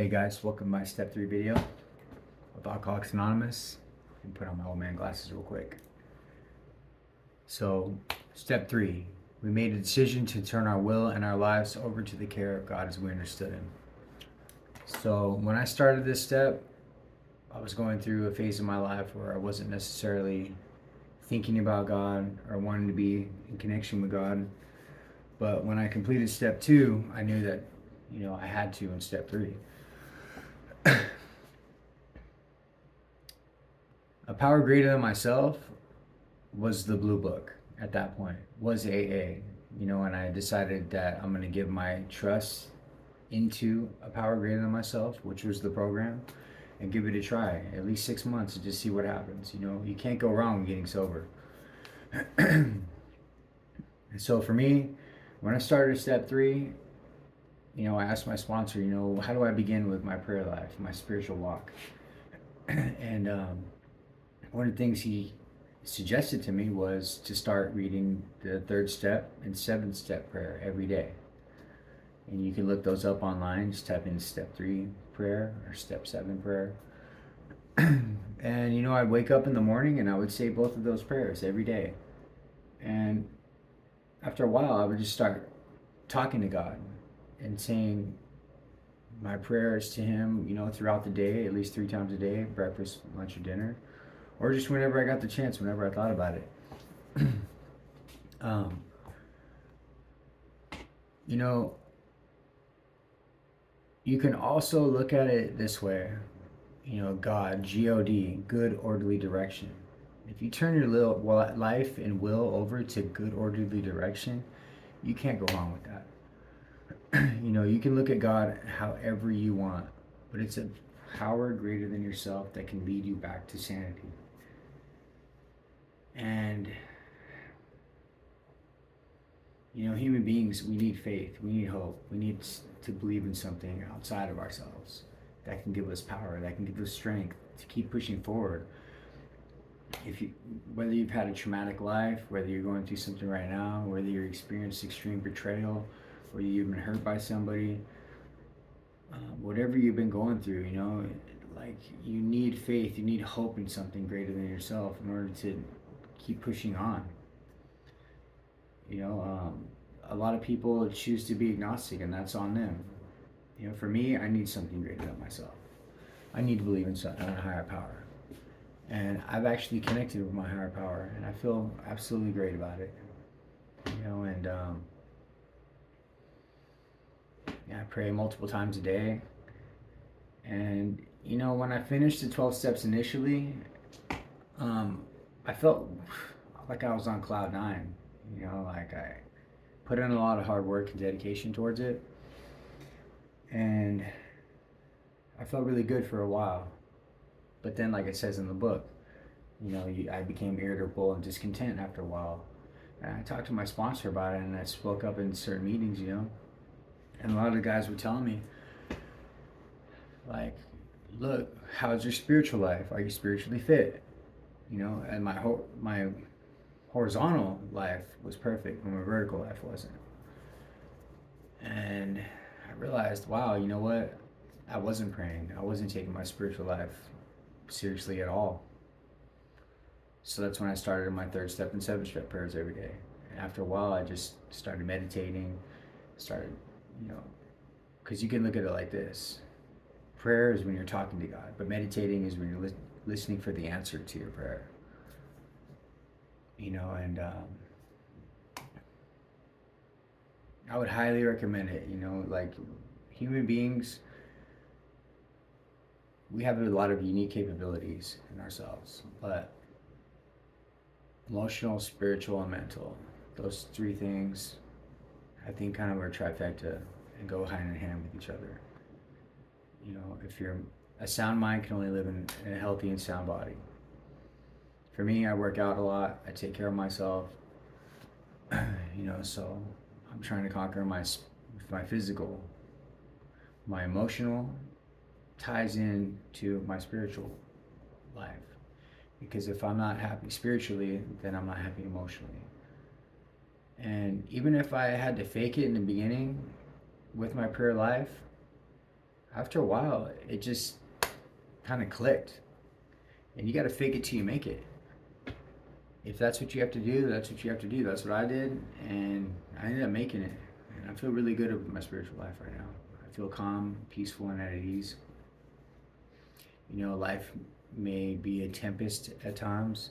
Hey guys, welcome to my step 3 video of Alcoholics Anonymous. And put on my old man glasses real quick. So, step 3, we made a decision to turn our will and our lives over to the care of God as we understood Him. So, when I started this step, I was going through a phase of my life where I wasn't necessarily thinking about God or wanting to be in connection with God. But when I completed step 2, I knew that, I had to in step 3. A power greater than myself was the blue book at that point, was AA, and I decided that I'm going to give my trust into a power greater than myself, which was the program, and give it a try, at least 6 months, to just see what happens. You can't go wrong getting sober. And so for me, when I started step 3, I asked my sponsor, how do I begin with my prayer life, my spiritual walk? And one of the things he suggested to me was to start reading the 3rd step and 7th step prayer every day. And you can look those up online. Just type in step 3 prayer or step 7 prayer. And I'd wake up in the morning and I would say both of those prayers every day. And after a while, I would just start talking to God and saying my prayers to Him, throughout the day, at least 3 times a day, breakfast, lunch, or dinner, or just whenever I got the chance, whenever I thought about it. You can also look at it this way, God, G-O-D, good orderly direction. If you turn your life and will over to good orderly direction, you can't go wrong with that. You can look at God however you want, but it's a power greater than yourself that can lead you back to sanity. And human beings, we need faith, we need hope, we need to believe in something outside of ourselves that can give us power, that can give us strength to keep pushing forward. Whether you've had a traumatic life, whether you're going through something right now, whether you're experiencing extreme betrayal, whether you've been hurt by somebody, whatever you've been going through, you need faith, you need hope in something greater than yourself in order to keep pushing on. A lot of people choose to be agnostic, and that's on them. For me, I need something greater than myself. I need to believe in a higher power. And I've actually connected with my higher power, and I feel absolutely great about it. And I pray multiple times a day. And when I finished the 12 steps initially, I felt like I was on cloud 9. Like I put in a lot of hard work and dedication towards it, and I felt really good for a while. But then, like it says in the book, I became irritable and discontent after a while. And I talked to my sponsor about it, and I spoke up in certain meetings, and a lot of the guys were telling me, like, look, how's your spiritual life? Are you spiritually fit? And my horizontal life was perfect, but my vertical life wasn't. And I realized, wow, you know what? I wasn't praying. I wasn't taking my spiritual life seriously at all. So that's when I started my 3rd step and 7th step prayers every day. And after a while, I just started meditating, because you can look at it like this. Prayer is when you're talking to God, but meditating is when you're listening for the answer to your prayer. And I would highly recommend it. Like human beings, we have a lot of unique capabilities in ourselves, but emotional, spiritual, and mental, those 3 things, I think, kind of are a trifecta and go hand in hand with each other. If you're a sound mind can only live in a healthy and sound body. For me, I work out a lot. I take care of myself. So I'm trying to conquer my physical. My emotional ties in to my spiritual life. Because if I'm not happy spiritually, then I'm not happy emotionally. And even if I had to fake it in the beginning with my prayer life, after a while, it just kind of clicked. And you got to fake it till you make it. If that's what you have to do, that's what you have to do. That's what I did, and I ended up making it. And I feel really good about my spiritual life right now. I feel calm, peaceful, and at ease. You know, life may be a tempest at times.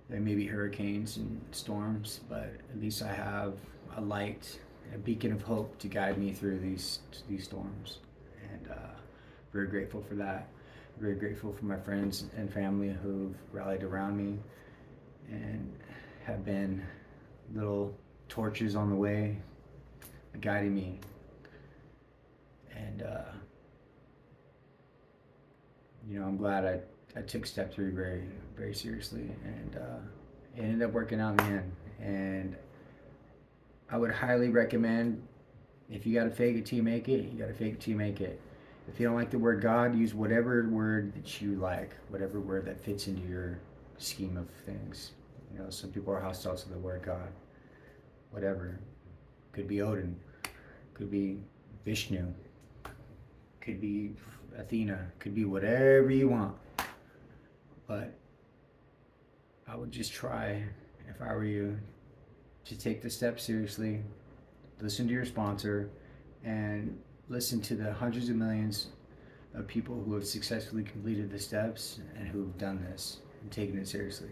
There may be hurricanes and storms, but at least I have a light, a beacon of hope to guide me through these storms. And very grateful for that. Very grateful for my friends and family who've rallied around me and have been little torches on the way, guiding me. And you know, I'm glad I took step 3 very, very seriously, and it ended up working out in the end. And I would highly recommend, if you got to fake it till you make it, you got to fake it till you make it. If you don't like the word God, use whatever word that you like, whatever word that fits into your scheme of things. You know, some people are hostile to the word God. Whatever. Could be Odin. Could be Vishnu. Could be Athena. Could be whatever you want. But I would just try, if I were you, to take the steps seriously, listen to your sponsor, and listen to the hundreds of millions of people who have successfully completed the steps and who've done this and taken it seriously.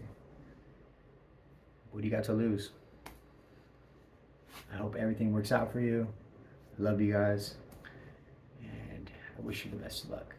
What do you got to lose? I hope everything works out for you. I love you guys, and I wish you the best of luck.